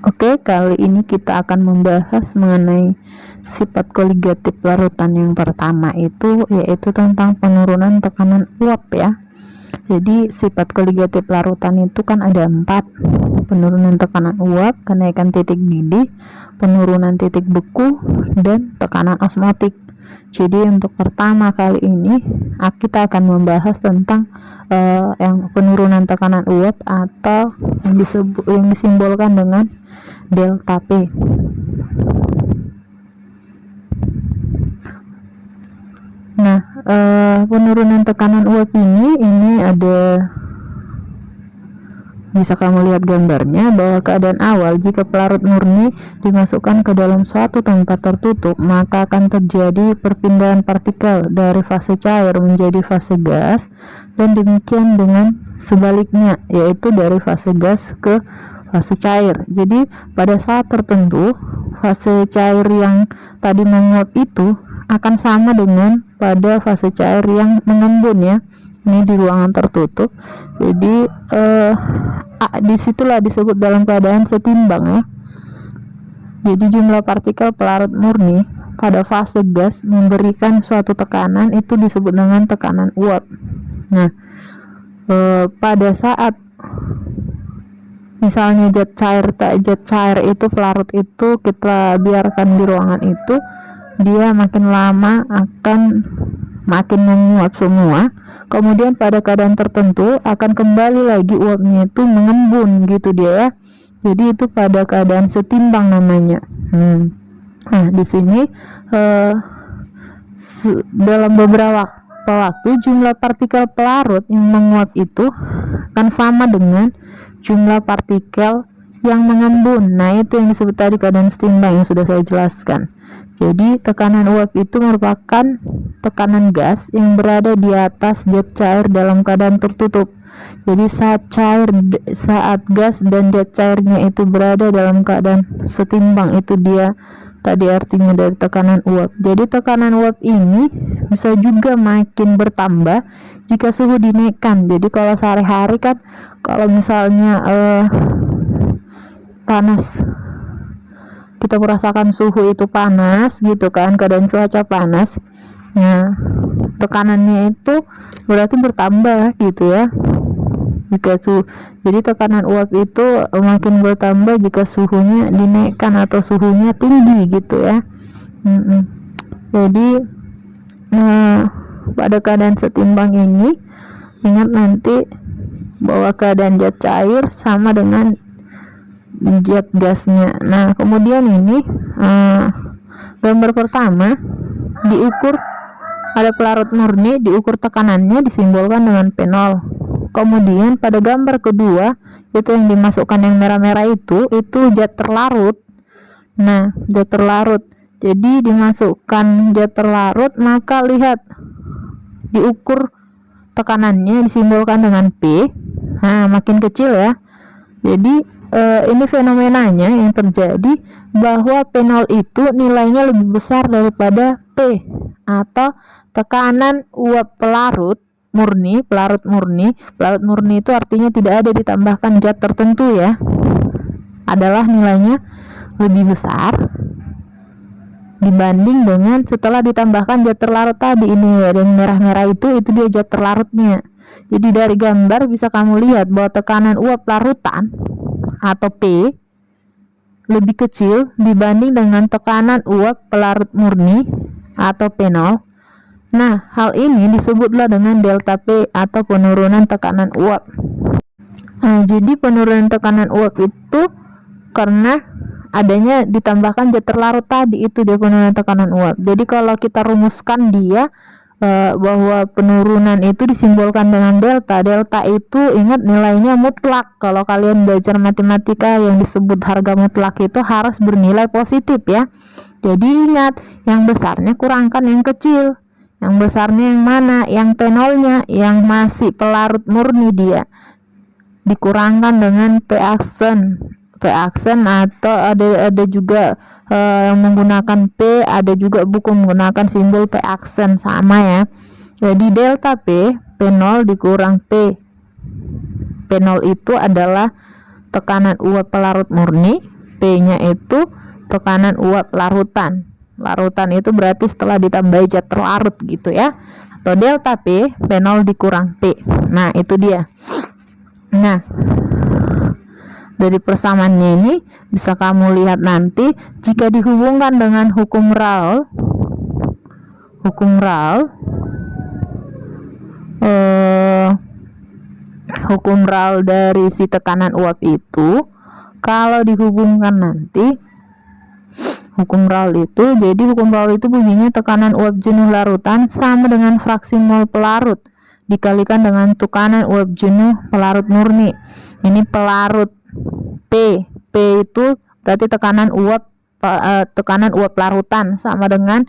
Oke, kali ini kita akan membahas mengenai sifat koligatif larutan yang pertama itu yaitu tentang penurunan tekanan uap ya. Jadi sifat koligatif larutan itu kan ada 4: penurunan tekanan uap, kenaikan titik didih, penurunan titik beku, dan tekanan osmotik. Jadi untuk pertama kali ini kita akan membahas tentang yang penurunan tekanan uap atau yang disimbolkan dengan delta P. Nah, penurunan tekanan uap ini ada, bisa kamu lihat gambarnya, bahwa keadaan awal jika pelarut murni dimasukkan ke dalam suatu tempat tertutup, maka akan terjadi perpindahan partikel dari fase cair menjadi fase gas, dan demikian dengan sebaliknya, yaitu dari fase gas ke fase cair. Jadi pada saat tertentu fase cair yang tadi menguap itu akan sama dengan pada fase cair yang mengembun ya. Ini di ruangan tertutup. Jadi disitulah disebut dalam keadaan setimbang ya. Jadi jumlah partikel pelarut murni pada fase gas memberikan suatu tekanan, itu disebut dengan tekanan uap. Nah, pada saat misalnya zat cair itu, pelarut itu kita biarkan di ruangan itu, dia makin lama akan makin menguap semua. Kemudian pada keadaan tertentu akan kembali lagi uapnya itu mengembun gitu dia ya. Jadi itu pada keadaan setimbang namanya. Nah di sini dalam beberapa waktu jumlah partikel pelarut yang menguap itu akan sama dengan jumlah partikel yang mengembun. Nah itu yang disebut tadi keadaan setimbang yang sudah saya jelaskan. Jadi tekanan uap itu merupakan tekanan gas yang berada di atas zat cair dalam keadaan tertutup. Jadi saat gas dan zat cairnya itu berada dalam keadaan setimbang, itu dia tadi artinya dari tekanan uap. Jadi tekanan uap ini bisa juga makin bertambah jika suhu dinaikkan. Jadi kalau sehari-hari kan, kalau misalnya panas, kita merasakan suhu itu panas gitu kan, keadaan cuaca panas, nah tekanannya itu berarti bertambah gitu ya. Jadi tekanan uap itu makin bertambah jika suhunya dinaikkan atau suhunya tinggi gitu ya. Jadi pada keadaan setimbang ini, ingat nanti bahwa keadaan zat cair sama dengan zat gasnya. Nah kemudian ini gambar pertama diukur, ada pelarut murni, diukur tekanannya disimbolkan dengan P0. Kemudian pada gambar kedua, itu yang dimasukkan yang merah-merah itu zat terlarut. Nah zat terlarut, jadi dimasukkan zat terlarut, maka lihat diukur tekanannya disimbolkan dengan P. Nah makin kecil ya. Jadi ini fenomenanya yang terjadi bahwa P0 itu nilainya lebih besar daripada P, atau tekanan uap pelarut murni. Pelarut murni itu artinya tidak ada ditambahkan zat tertentu ya, adalah nilainya lebih besar dibanding dengan setelah ditambahkan zat terlarut tadi. Ini ya, yang merah-merah itu dia zat terlarutnya. Jadi dari gambar bisa kamu lihat bahwa tekanan uap larutan atau P lebih kecil dibanding dengan tekanan uap pelarut murni atau P0. Nah hal ini disebutlah dengan delta P atau penurunan tekanan uap. Nah, jadi penurunan tekanan uap itu karena adanya ditambahkan zat terlarut tadi, itu dia penurunan tekanan uap. Jadi kalau kita rumuskan dia bahwa penurunan itu disimbolkan dengan delta. Delta itu ingat nilainya mutlak. Kalau kalian belajar matematika yang disebut harga mutlak itu harus bernilai positif ya. Jadi ingat, yang besarnya kurangkan yang kecil. Yang besarnya yang mana? Yang P0-nya, yang masih pelarut murni dia. dikurangkan dengan P aksen atau ada juga yang menggunakan P, ada juga buku menggunakan simbol P aksen, sama ya. Jadi delta P, P0 dikurang P. P0 itu adalah tekanan uap pelarut murni, P-nya itu tekanan uap larutan. Larutan itu berarti setelah ditambahi zat terlarut gitu ya. Atau delta P, P0 dikurang P. Nah, itu dia. Nah, dari persamaannya ini bisa kamu lihat nanti jika dihubungkan dengan hukum Raoult dari si tekanan uap itu, kalau dihubungkan nanti hukum Raoult itu, jadi hukum Raoult itu bunyinya tekanan uap jenuh larutan sama dengan fraksi mol pelarut dikalikan dengan tekanan uap jenuh pelarut murni. Ini pelarut P itu berarti tekanan uap larutan sama dengan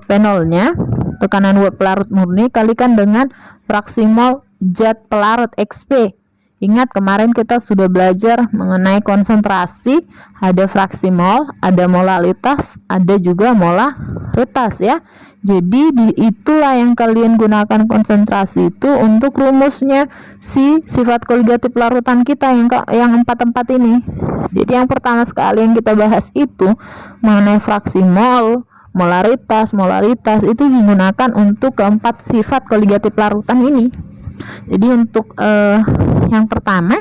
P0 nya tekanan uap pelarut murni kalikan dengan fraksi mol zat pelarut XP. Ingat kemarin kita sudah belajar mengenai konsentrasi, ada fraksi mol, ada molalitas, ada juga molaritas ya. Jadi itulah yang kalian gunakan konsentrasi itu untuk rumusnya si sifat koligatif larutan kita yang empat ini. Jadi yang pertama sekali yang kita bahas itu mengenai fraksi mol, molalitas itu digunakan untuk keempat sifat koligatif larutan ini. Jadi untuk yang pertama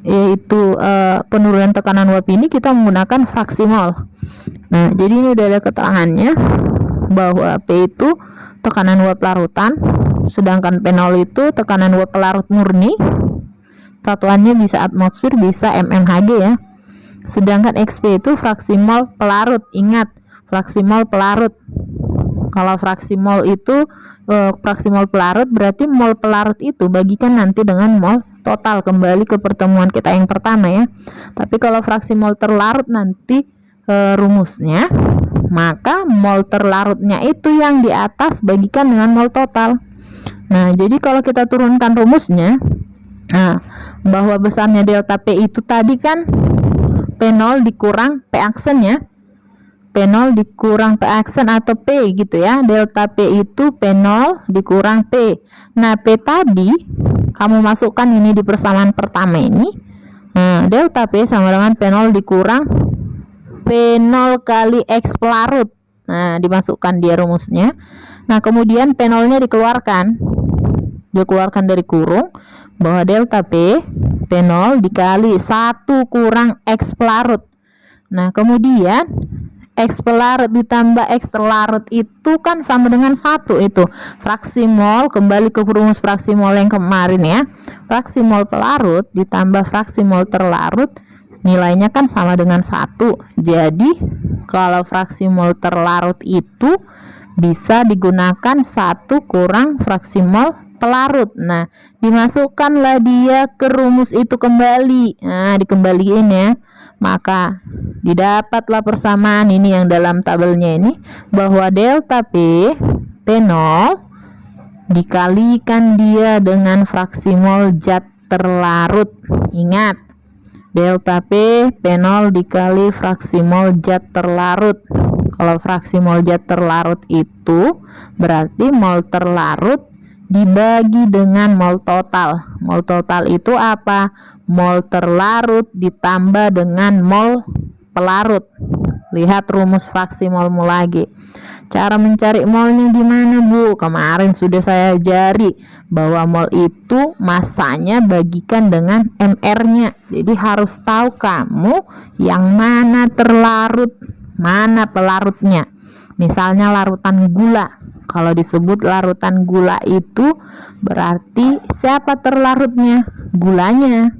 yaitu penurunan tekanan uap ini kita menggunakan fraksi mol. Nah, jadi ini udah ada keterangannya bahwa P itu tekanan uap larutan, sedangkan P0 itu tekanan uap pelarut murni. Satuannya bisa atmosfer, bisa mmHg ya. Sedangkan XP itu fraksi mol pelarut. Ingat, fraksi mol pelarut. Kalau fraksi mol itu fraksi mol pelarut berarti mol pelarut itu bagikan nanti dengan mol total, kembali ke pertemuan kita yang pertama ya. Tapi kalau fraksi mol terlarut nanti rumusnya, maka mol terlarutnya itu yang di atas bagikan dengan mol total. Nah, jadi kalau kita turunkan rumusnya, bahwa besarnya delta P itu tadi kan P0 dikurang P aksen ya. P0 dikurang P aksen atau P gitu ya. Delta P itu P0 dikurang P. Nah, P tadi kamu masukkan ini di persamaan pertama ini. Nah, delta P sama dengan P0 dikurang P0 kali X pelarut. Nah, dimasukkan dia rumusnya. Nah, kemudian P0 nya dikeluarkan dari kurung, bahwa delta P P0 dikali 1 kurang X pelarut. Nah, kemudian X pelarut ditambah X terlarut itu kan sama dengan 1, itu fraksi mol, kembali ke rumus fraksi mol yang kemarin ya. Fraksi mol pelarut ditambah fraksi mol terlarut nilainya kan sama dengan 1. Jadi kalau fraksi mol terlarut itu bisa digunakan 1 kurang fraksi mol pelarut. Nah, dimasukkanlah dia ke rumus itu kembali. Nah, dikembaliin ya. Maka didapatlah persamaan ini yang dalam tabelnya ini, bahwa delta P P0 dikalikan dia dengan fraksi mol zat terlarut. Ingat, delta P P0 dikali fraksi mol zat terlarut. Kalau fraksi mol zat terlarut itu berarti mol terlarut dibagi dengan mol total. Mol total itu apa? Mol terlarut ditambah dengan mol pelarut. Lihat rumus fraksi molmu lagi. Cara mencari molnya gimana, Bu? Kemarin sudah saya ajari bahwa mol itu masanya bagikan dengan MR-nya. Jadi harus tahu kamu yang mana terlarut, mana pelarutnya. Misalnya larutan gula. Kalau disebut larutan gula itu berarti siapa terlarutnya? Gulanya.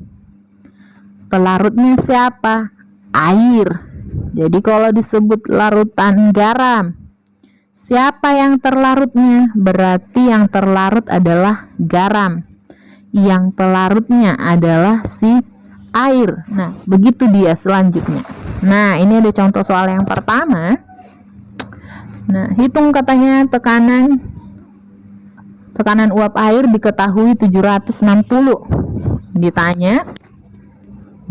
Pelarutnya siapa? Air. Jadi kalau disebut larutan garam, siapa yang terlarutnya? Berarti yang terlarut adalah garam. Yang pelarutnya adalah si air. Nah, begitu dia selanjutnya. Nah, ini ada contoh soal yang pertama. Nah, hitung katanya tekanan uap air diketahui 760. Ditanya,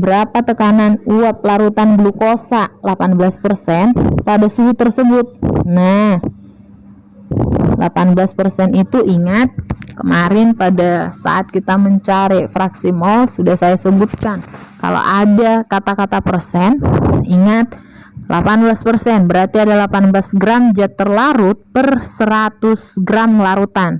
berapa tekanan uap larutan glukosa 18% pada suhu tersebut? Nah, 18% itu ingat kemarin pada saat kita mencari fraksi mol sudah saya sebutkan. Kalau ada kata-kata persen, ingat 18%, berarti ada 18 gram zat terlarut per 100 gram larutan.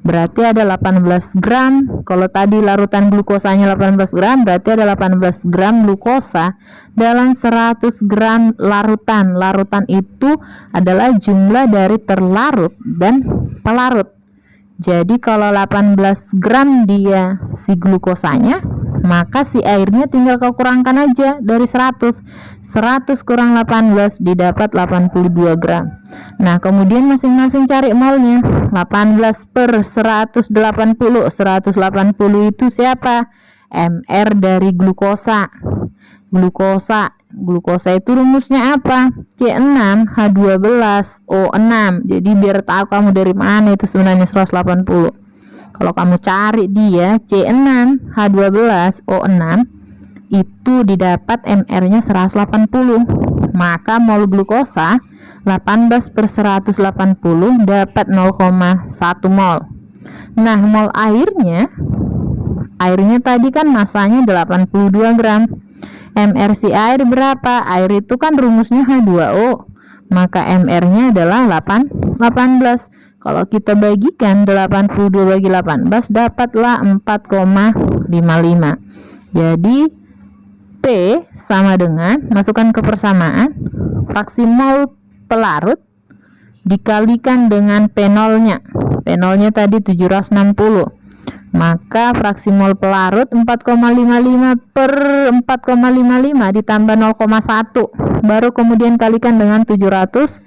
Berarti ada 18 gram, kalau tadi larutan glukosanya 18 gram, berarti ada 18 gram glukosa dalam 100 gram larutan. Larutan itu adalah jumlah dari terlarut dan pelarut. Jadi kalau 18 gram dia si glukosanya, maka si airnya tinggal kau kurangkan aja dari 100 kurang 18 didapat 82 gram. Nah kemudian masing-masing cari molnya. 18 per 180 itu siapa? MR dari glukosa. Glukosa itu rumusnya apa? C6H12O6. Jadi biar tahu kamu dari mana itu sebenarnya 180. Kalau kamu cari dia C6H12O6 itu didapat MR-nya 180. Maka mol glukosa 18 per 180 dapat 0,1 mol. Nah, mol airnya tadi kan masanya 82 gram. MR si air berapa? Air itu kan rumusnya H2O. Maka MR-nya adalah 18. Kalau kita bagikan 82 bagi 18 dapatlah 4,55. Jadi P sama dengan, masukkan ke persamaan, fraksi mol pelarut dikalikan dengan P0-nya. P0-nya tadi 760. Maka fraksi mol pelarut 4,55 per 4,55 ditambah 0,1 baru kemudian kalikan dengan 760,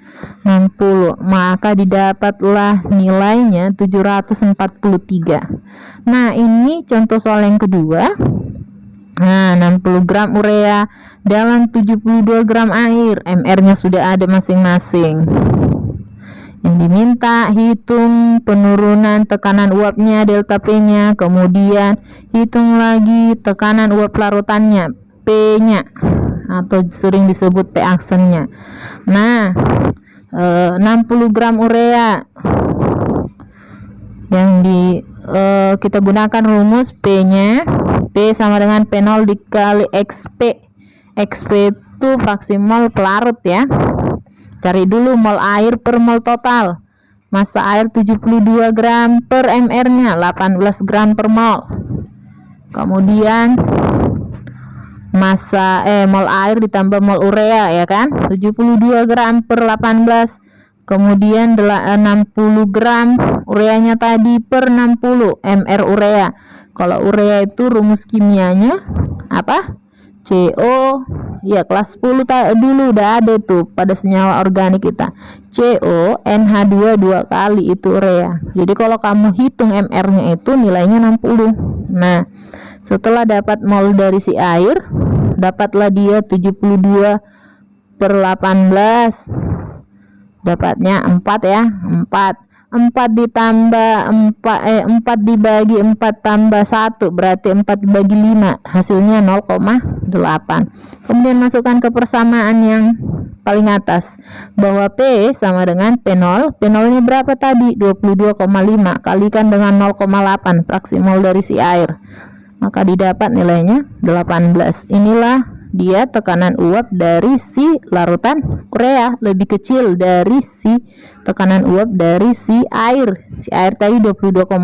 maka didapatlah nilainya 743. Nah ini contoh soal yang kedua. Nah 60 gram urea dalam 72 gram air, MR nya sudah ada masing-masing. Yang diminta hitung penurunan tekanan uapnya delta P-nya, kemudian hitung lagi tekanan uap larutannya P-nya atau sering disebut P aksennya. Nah 60 gram urea yang kita gunakan rumus P-nya, P sama dengan P0 dikali XP. XP itu fraksi mol pelarut ya. Cari dulu mol air per mol total. Massa air 72 gram per MR-nya 18 gram per mol. Kemudian massa mol air ditambah mol urea ya kan? 72 gram per 18. Kemudian 60 gram ureanya tadi per 60 MR urea. Kalau urea itu rumus kimianya apa? CO ya kelas 10 dulu udah ada tuh pada senyawa organik kita. CO NH2 2 kali itu urea. Jadi kalau kamu hitung MR-nya itu nilainya 60. Nah, setelah dapat mol dari si air, dapatlah dia 72 per 18. Dapatnya 4 ya, 4 ditambah 4 dibagi 4 tambah 1 berarti 4 dibagi 5 hasilnya 0,8. Kemudian masukkan ke persamaan yang paling atas bahwa P sama dengan P0. P0 nya berapa tadi? 22,5 kalikan dengan 0,8 fraksi mol dari si air, maka didapat nilainya 18. Inilah dia tekanan uap dari si larutan urea, lebih kecil dari si tekanan uap dari si air. Si air tadi 22,5.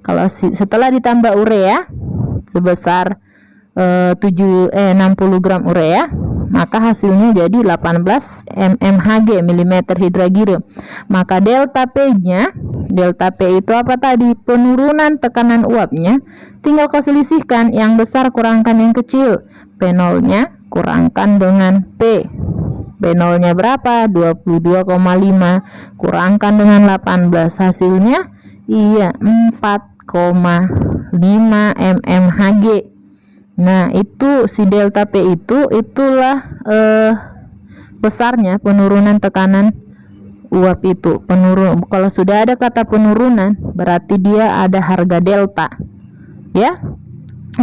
Kalau setelah ditambah urea sebesar 60 gram urea, maka hasilnya jadi 18 mmHg milimeter hidrogirum. Maka delta P-nya, delta P itu apa tadi? Penurunan tekanan uapnya. Tinggal kau selisihkan, yang besar kurangkan yang kecil. P0-nya kurangkan dengan P. P0-nya berapa? 22,5 kurangkan dengan 18, hasilnya iya 4,5 mmHg. Nah, itu si delta P itulah besarnya penurunan tekanan uap itu. Kalau sudah ada kata penurunan berarti dia ada harga delta. Ya.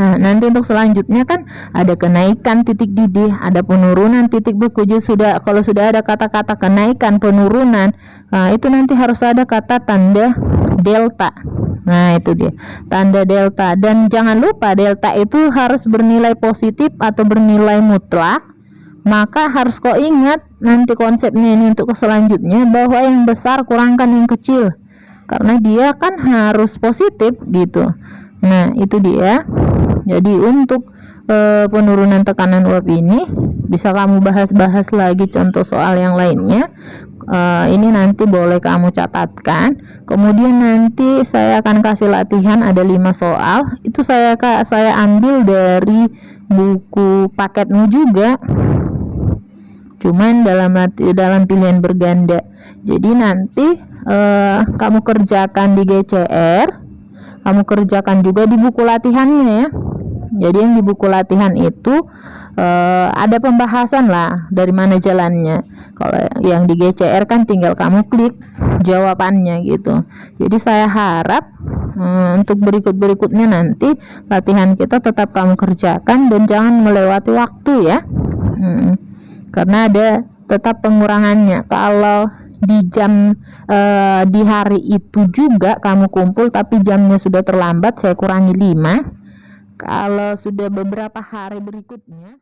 Nah, nanti untuk selanjutnya kan ada kenaikan titik didih, ada penurunan titik beku. Jadi kalau sudah ada kata-kata kenaikan, penurunan, nah itu nanti harus ada kata tanda delta. Nah, itu dia tanda delta, dan jangan lupa delta itu harus bernilai positif atau bernilai mutlak. Maka harus kau ingat nanti konsepnya ini untuk selanjutnya, bahwa yang besar kurangkan yang kecil, karena dia kan harus positif gitu. Nah, itu dia. Jadi untuk penurunan tekanan uap ini bisa kamu bahas-bahas lagi contoh soal yang lainnya. Ini nanti boleh kamu catatkan. Kemudian nanti saya akan kasih latihan, ada 5 soal. Itu saya ambil dari buku paketmu juga, cuman dalam pilihan berganda. Jadi nanti kamu kerjakan di GCR, kamu kerjakan juga di buku latihannya ya. Jadi yang di buku latihan itu ada pembahasan lah dari mana jalannya. Kalau yang di GCR kan tinggal kamu klik jawabannya gitu. Jadi saya harap untuk berikutnya nanti latihan kita tetap kamu kerjakan dan jangan melewati waktu ya. Karena ada tetap pengurangannya. Kalau di jam di hari itu juga kamu kumpul tapi jamnya sudah terlambat, saya kurangi 5. Kalau sudah beberapa hari berikutnya